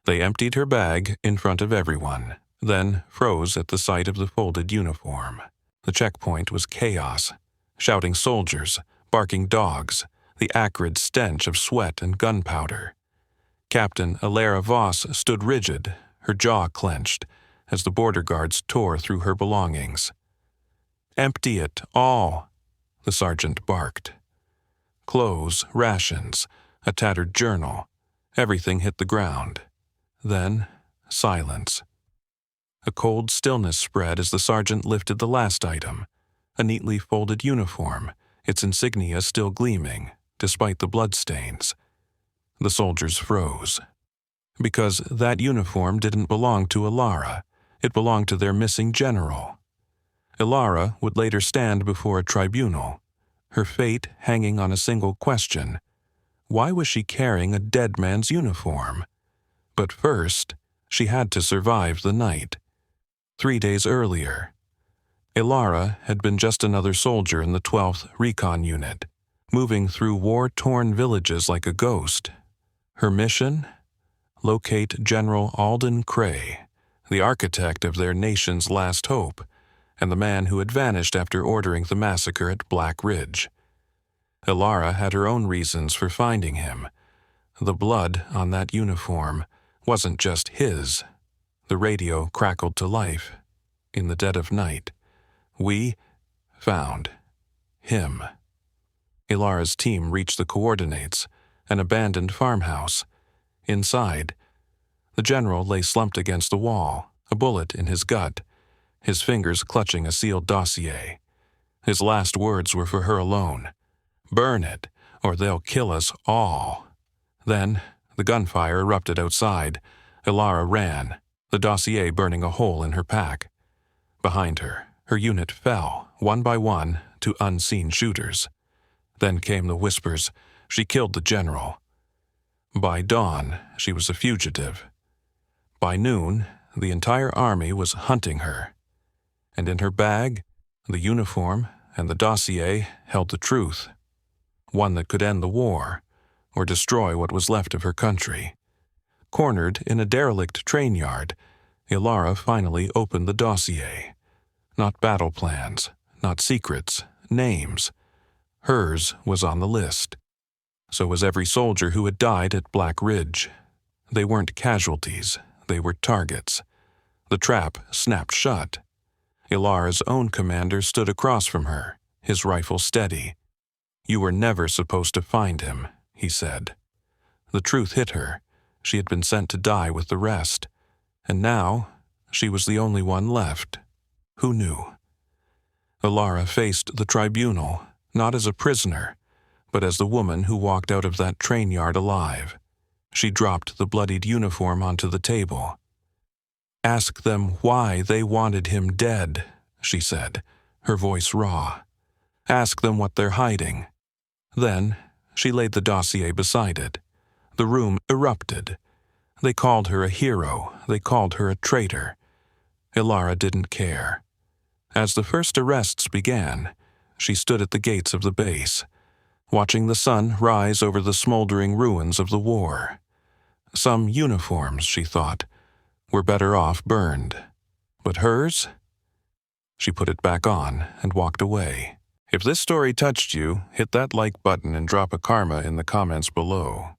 They emptied her bag in front of everyone, then froze at the sight of the folded uniform. The checkpoint was chaos. Shouting soldiers, barking dogs, the acrid stench of sweat and gunpowder. Captain Elara Voss stood rigid, her jaw clenched, as the border guards tore through her belongings. "Empty it, all," the sergeant barked. Clothes, rations, a tattered journal, everything hit the ground. Then, silence. A cold stillness spread as the sergeant lifted the last item, a neatly folded uniform, its insignia still gleaming, despite the bloodstains. The soldiers froze. Because that uniform didn't belong to Elara, it belonged to their missing general. Elara would later stand before a tribunal, her fate hanging on a single question. Why was she carrying a dead man's uniform? But first, she had to survive the night. 3 days earlier, Elara had been just another soldier in the 12th Recon Unit, moving through war-torn villages like a ghost. Her mission? Locate General Alden Cray, the architect of their nation's last hope, and the man who had vanished after ordering the massacre at Black Ridge. Elara had her own reasons for finding him. The blood on that uniform wasn't just his. The radio crackled to life. In the dead of night, we found him. Elara's team reached the coordinates, an abandoned farmhouse. Inside, the general lay slumped against the wall, a bullet in his gut, his fingers clutching a sealed dossier. His last words were for her alone. "Burn it, or they'll kill us all." Then, the gunfire erupted outside. Elara ran, the dossier burning a hole in her pack. Behind her, her unit fell, one by one, to unseen shooters. Then came the whispers, "She killed the general." By dawn, she was a fugitive. By noon, the entire army was hunting her. And in her bag, the uniform and the dossier held the truth. One that could end the war, or destroy what was left of her country. Cornered in a derelict train yard, Elara finally opened the dossier. Not battle plans, not secrets, names. Hers was on the list. So was every soldier who had died at Black Ridge. They weren't casualties, they were targets. The trap snapped shut. Elara's own commander stood across from her, his rifle steady. "You were never supposed to find him," he said. The truth hit her. She had been sent to die with the rest. And now, she was the only one left. Who knew? Elara faced the tribunal, not as a prisoner, but as the woman who walked out of that train yard alive. She dropped the bloodied uniform onto the table. "Ask them why they wanted him dead," she said, her voice raw. "Ask them what they're hiding." Then, she laid the dossier beside it. The room erupted. They called her a hero. They called her a traitor. Elara didn't care. As the first arrests began, she stood at the gates of the base, watching the sun rise over the smoldering ruins of the war. Some uniforms, she thought, were better off burned. But hers? She put it back on and walked away. If this story touched you, hit that like button and drop a karma in the comments below.